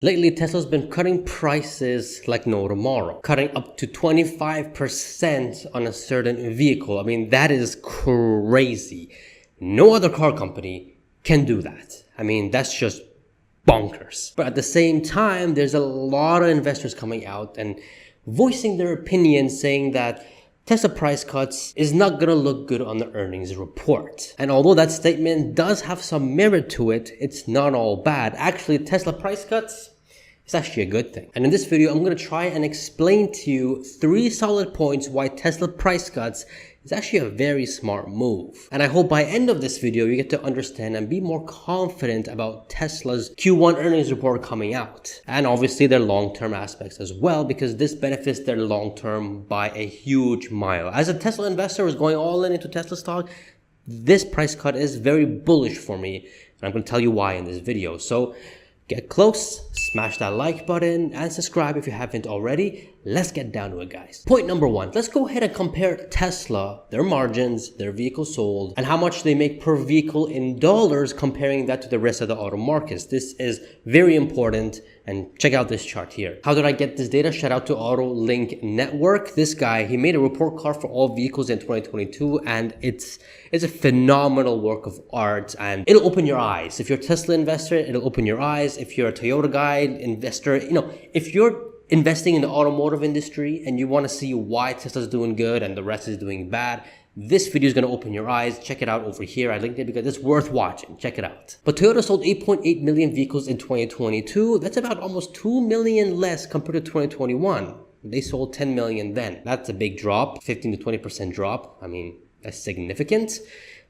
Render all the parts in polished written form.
Lately, Tesla's been cutting prices like no tomorrow, cutting up to 25% on a certain vehicle. I mean, that is crazy. No other car company can do that. I mean, that's just bonkers. But at the same time, there's a lot of investors coming out and voicing their opinions, saying that Tesla price cuts is not going to look good on the earnings report. And although that statement does have some merit to it, it's not all bad. Actually, Tesla price cuts is actually a good thing. And in this video, I'm going to try and explain to you 3 solid points why Tesla price cuts is actually a very smart move. And I hope by end of this video, you get to understand and be more confident about Tesla's Q1 earnings report coming out. And obviously their long-term aspects as well, because this benefits their long-term by a huge mile. As a Tesla investor who's going all in into Tesla stock, this price cut is very bullish for me. And I'm going to tell you why in this video. So get close, smash that like button, and subscribe if you haven't already. Let's get down to it, guys. Point number 1, let's go ahead and compare Tesla, their margins, their vehicles sold, and how much they make per vehicle in dollars, comparing that to the rest of the auto markets. This is very important, and check out this chart here. How did I get this data? Shout out to AutoLink Network. This guy, he made a report card for all vehicles in 2022, and it's a phenomenal work of art, and it'll open your eyes. If you're a Tesla investor, it'll open your eyes. If you're a Toyota guy, investor, if you're investing in the automotive industry and you want to see why Tesla's doing good and the rest is doing bad, this video is going to open your eyes. Check it out over here. I linked it because it's worth watching. Check it out. But Toyota sold 8.8 million vehicles in 2022. That's about almost 2 million less compared to 2021. They sold 10 million then. That's a big drop, 15 to 20% drop. I mean, that's significant.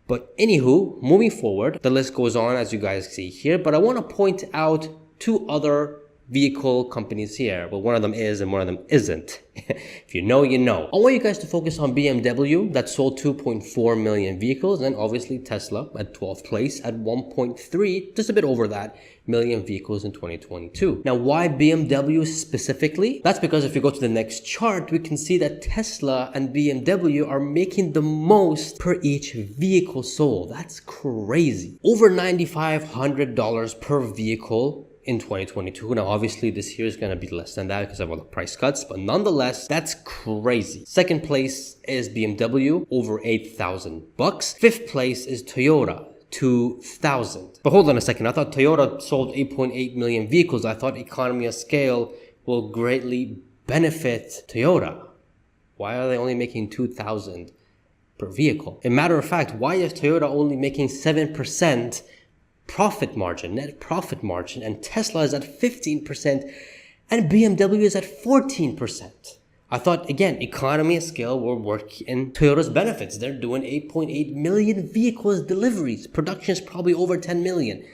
But anywho, moving forward, the list goes on as you guys see here. But I want to point out 2 other vehicle companies here, but one of them is and one of them isn't. If you know, you know. I want you guys to focus on BMW that sold 2.4 million vehicles, and obviously Tesla at 12th place at 1.3, just a bit over that, million vehicles in 2022. Now, why BMW specifically? That's because if you go to the next chart, we can see that Tesla and BMW are making the most per each vehicle sold. That's crazy. Over $9,500 per vehicle in 2022. Now, obviously, this year is going to be less than that because of all the price cuts, but nonetheless, that's crazy. Second place is BMW, over $8,000. 5th place is Toyota, 2,000. But hold on a second. I thought Toyota sold 8.8 million vehicles. I thought economy of scale will greatly benefit Toyota. Why are they only making 2,000 per vehicle? As a matter of fact, why is Toyota only making 7% profit margin, net profit margin, and Tesla is at 15% and BMW is at 14%. I thought, again, economy of scale will work in Toyota's benefits. They're doing 8.8 million vehicles deliveries. Production is probably over 10 million.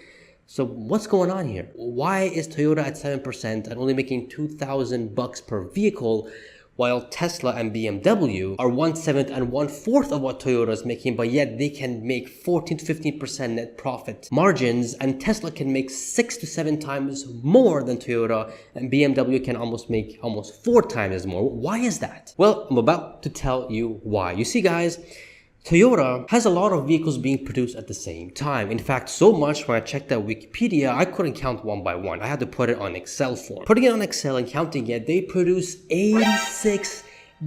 So what's going on here? Why is Toyota at 7% and only making $2,000 per vehicle, while Tesla and BMW are 1/7 and 1/4 of what Toyota is making, but yet they can make 14 to 15% net profit margins, and Tesla can make 6 to 7 times more than Toyota, and BMW can make almost 4 times more. Why is that? Well, I'm about to tell you why. You see, guys, Toyota has a lot of vehicles being produced at the same time. In fact, so much when I checked out Wikipedia, I couldn't count one by one. I had to put it on Excel form. Putting it on Excel and counting it, they produce 86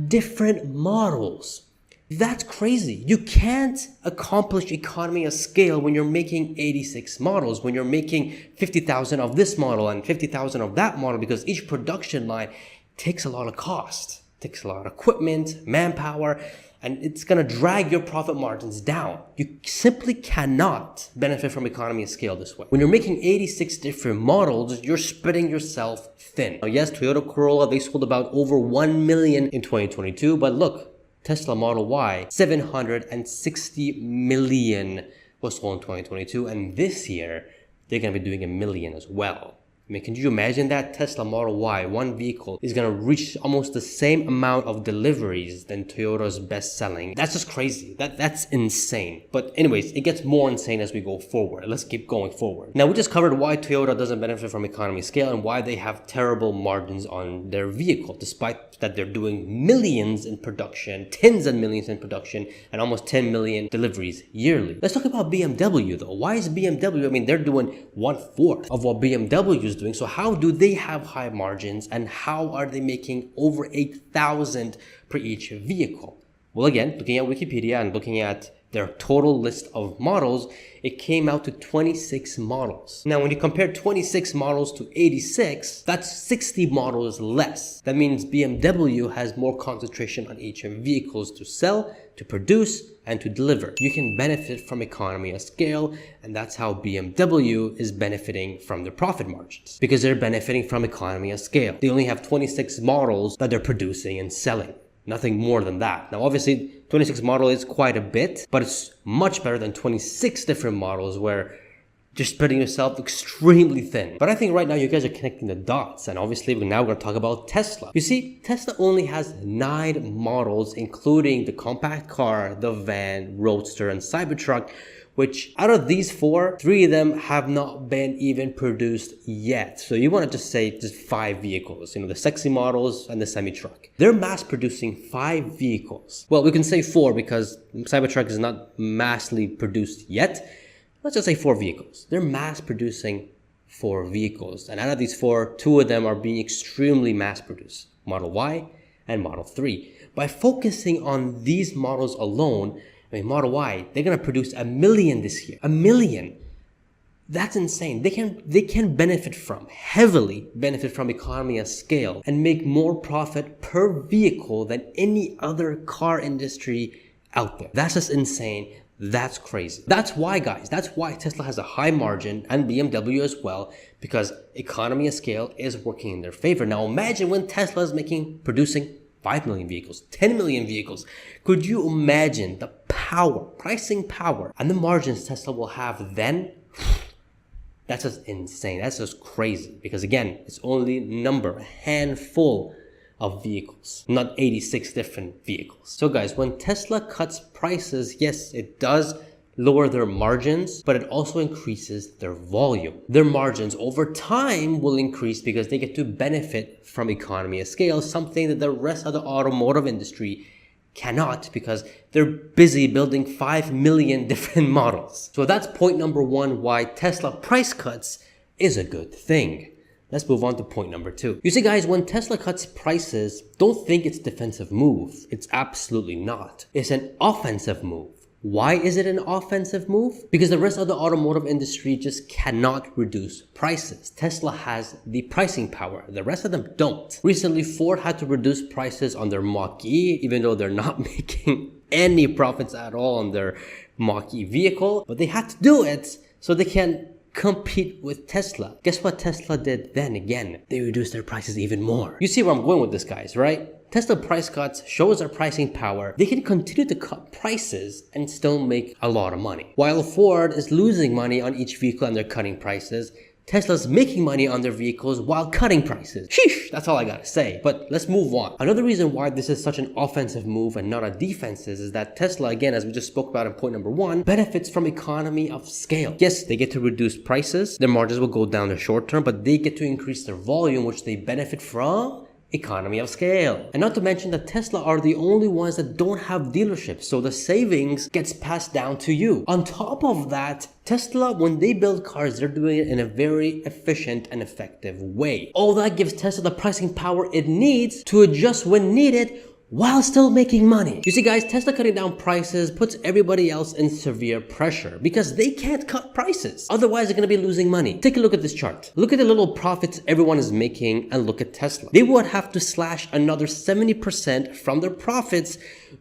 different models. That's crazy. You can't accomplish economy of scale when you're making 86 models, when you're making 50,000 of this model and 50,000 of that model, because each production line takes a lot of cost, takes a lot of equipment, manpower, and it's going to drag your profit margins down. You simply cannot benefit from economy of scale this way. When you're making 86 different models, you're spreading yourself thin. Now, yes, Toyota Corolla, they sold about over 1 million in 2022, but look, Tesla Model Y, 760 million was sold in 2022, and this year, they're going to be doing 1 million as well. I mean, can you imagine that? Tesla Model Y, one vehicle, is going to reach almost the same amount of deliveries than Toyota's best-selling. That's just crazy. That's insane. But anyways, it gets more insane as we go forward. Let's keep going forward. Now, we just covered why Toyota doesn't benefit from economy scale and why they have terrible margins on their vehicle, despite that they're doing millions in production, tens of millions in production, and almost 10 million deliveries yearly. Let's talk about BMW, though. Why is BMW? I mean, they're doing 1/4 of what BMW is is doing. So how do they have high margins, and how are they making over 8,000 per each vehicle? Well, again, looking at Wikipedia and looking at their total list of models, it came out to 26 models. Now, when you compare 26 models to 86, that's 60 models less. That means BMW has more concentration on each vehicles to sell, to produce, and to deliver. You can benefit from economy of scale, and that's how BMW is benefiting from their profit margins, because they're benefiting from economy of scale. They only have 26 models that they're producing and selling. Nothing more than that. Now, obviously, 26 model is quite a bit, but it's much better than 26 different models where you're spreading yourself extremely thin. But I think right now you guys are connecting the dots, and obviously now we're going to talk about Tesla. You see, Tesla only has 9 models, including the compact car, the van, Roadster, and Cybertruck, which out of these 4, 3 of them have not been even produced yet. So you want to just say just 5 vehicles, the sexy models and the semi-truck. They're mass producing 5 vehicles. Well, we can say 4 because Cybertruck is not massively produced yet. Let's just say 4 vehicles. They're mass producing 4 vehicles. And out of these 4, 2 of them are being extremely mass produced. Model Y and Model 3. By focusing on these models alone, Model Y, they're going to produce 1 million this year. 1 million. That's insane. They can heavily benefit from economy of scale and make more profit per vehicle than any other car industry out there. That's just insane. That's crazy. That's why, guys, Tesla has a high margin, and BMW as well, because economy of scale is working in their favor. Now imagine when Tesla is producing 5 million vehicles, 10 million vehicles. Could you imagine the pricing power, and the margins Tesla will have then? That's just insane. That's just crazy. Because again, it's only a handful of vehicles, not 86 different vehicles. So guys, when Tesla cuts prices, yes, it does lower their margins, but it also increases their volume. Their margins over time will increase because they get to benefit from economy of scale, something that the rest of the automotive industry cannot, because they're busy building 5 million different models. So that's point number 1, why Tesla price cuts is a good thing. Let's move on to point number 2. You see, guys, when Tesla cuts prices, don't think it's a defensive move. It's absolutely not. It's an offensive move. Why is it an offensive move? Because the rest of the automotive industry just cannot reduce prices. Tesla has the pricing power. The rest of them don't. Recently, Ford had to reduce prices on their Mach-E, even though they're not making any profits at all on their Mach-E vehicle. But they had to do it so they can compete with Tesla. Guess what Tesla did then again? They reduced their prices even more. You see where I'm going with this, guys, right? Tesla price cuts shows their pricing power. They can continue to cut prices and still make a lot of money. While Ford is losing money on each vehicle and they're cutting prices, Tesla's making money on their vehicles while cutting prices. Sheesh, that's all I gotta say. But let's move on. Another reason why this is such an offensive move and not a defensive is that Tesla, again, as we just spoke about in point number 1, benefits from economy of scale. Yes, they get to reduce prices. Their margins will go down in the short term, but they get to increase their volume, which they benefit from economy of scale. And not to mention that Tesla are the only ones that don't have dealerships, so the savings gets passed down to you. On top of that, Tesla, when they build cars, they're doing it in a very efficient and effective way. All that gives Tesla the pricing power it needs to adjust when needed while still making money. You see, guys, Tesla cutting down prices puts everybody else in severe pressure because they can't cut prices. Otherwise, they're going to be losing money. Take a look at this chart. Look at the little profits everyone is making and look at Tesla. They would have to slash another 70% from their profits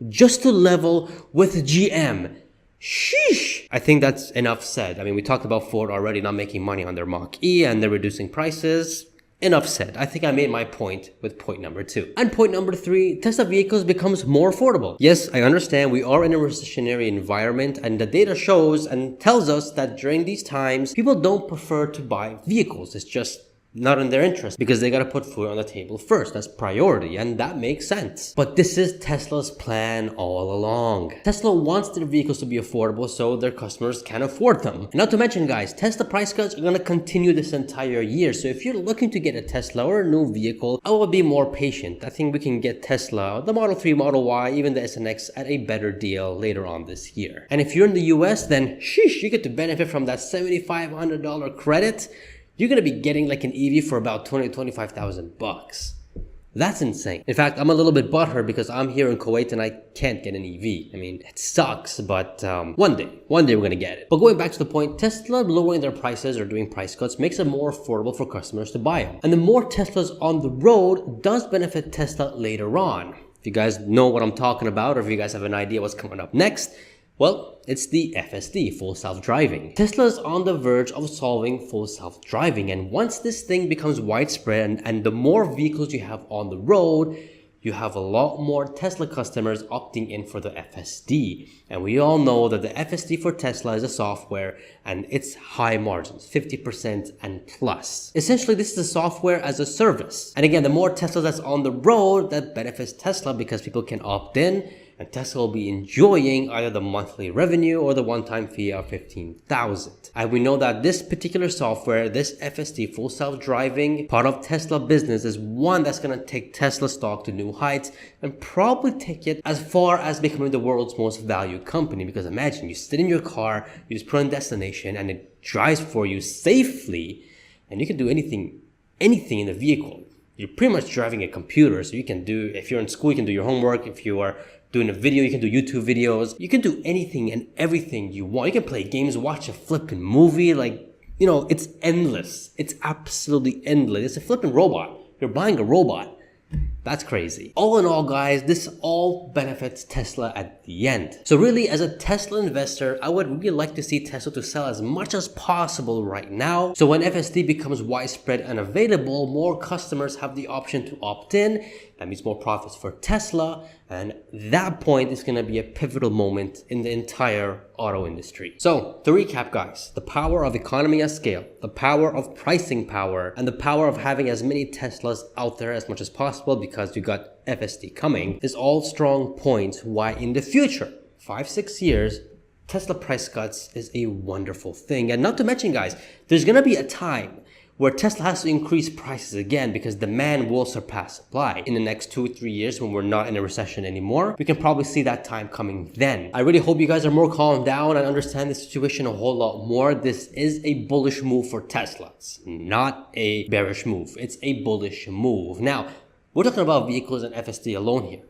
just to level with GM. Sheesh. I think that's enough said. I mean, we talked about Ford already not making money on their Mach-E and they're reducing prices. Enough said. I think I made my point with point number 2. And point number 3, Tesla vehicles becomes more affordable. Yes, I understand we are in a recessionary environment, and the data shows and tells us that during these times, people don't prefer to buy vehicles. It's just not in their interest because they got to put food on the table first. That's priority, and that makes sense. But this is Tesla's plan all along. Tesla wants their vehicles to be affordable so their customers can afford them. And not to mention, guys, Tesla price cuts are going to continue this entire year. So if you're looking to get a Tesla or a new vehicle, I will be more patient. I think we can get Tesla, the Model 3, Model Y, even the SNX at a better deal later on this year. And if you're in the US, then sheesh, you get to benefit from that $7,500 credit. you're going to be getting like an EV for about 20 to 25,000 bucks. That's insane. In fact, I'm a little bit butthurt because I'm here in Kuwait and I can't get an EV. I mean, it sucks, but one day we're going to get it. But going back to the point, Tesla lowering their prices or doing price cuts makes it more affordable for customers to buy them. And the more Teslas on the road does benefit Tesla later on. If you guys know what I'm talking about, or if you guys have an idea what's coming up next, well, it's the FSD, full self-driving. Tesla is on the verge of solving full self-driving, and once this thing becomes widespread and the more vehicles you have on the road, you have a lot more Tesla customers opting in for the FSD. And we all know that the FSD for Tesla is a software and it's high margins, 50% and plus. Essentially, this is a software as a service. And again, the more Tesla that's on the road, that benefits Tesla because people can opt in, and Tesla will be enjoying either the monthly revenue or the one-time fee of $15,000. And we know that this particular software, this FSD, full self-driving part of Tesla business, is one that's going to take Tesla stock to new heights and probably take it as far as becoming the world's most valued company. Because imagine you sit in your car, you just put in destination and it drives for you safely, and you can do anything in the vehicle. You're pretty much driving a computer, so you can do, if you're in school, you can do your homework. If you are doing a video, you can do YouTube videos. You can do anything and everything you want. You can play games, watch a flipping movie. Like, you know, it's endless. It's absolutely endless. It's a flipping robot. You're buying a robot. That's crazy. All in all, guys, this all benefits Tesla at the end. So really, as a Tesla investor, I would really like to see Tesla to sell as much as possible right now. So when FSD becomes widespread and available, more customers have the option to opt in. That means more profits for Tesla. And that point is going to be a pivotal moment in the entire auto industry. So to recap, guys, the power of economy of scale, the power of pricing power, and the power of having as many Teslas out there as much as possible because you got FSD coming is all strong points why in the future, 5-6 years, Tesla price cuts is a wonderful thing. And not to mention, guys, there's going to be a time where Tesla has to increase prices again because demand will surpass supply. In the next 2-3 years, when we're not in a recession anymore, we can probably see that time coming then. I really hope you guys are more calmed down and understand the situation a whole lot more. This is a bullish move for Tesla. It's not a bearish move. It's a bullish move. Now, we're talking about vehicles and FSD alone here.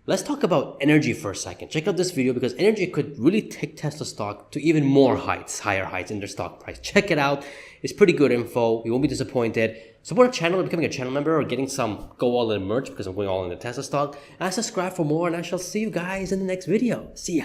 Let's talk about energy for a second. Check out this video because energy could really take Tesla stock to even more heights, higher heights in their stock price. Check it out. It's pretty good info. You won't be disappointed. Support our channel by becoming a channel member or getting some Go All In merch because I'm going all in the Tesla stock. And subscribe for more, and I shall see you guys in the next video. See ya.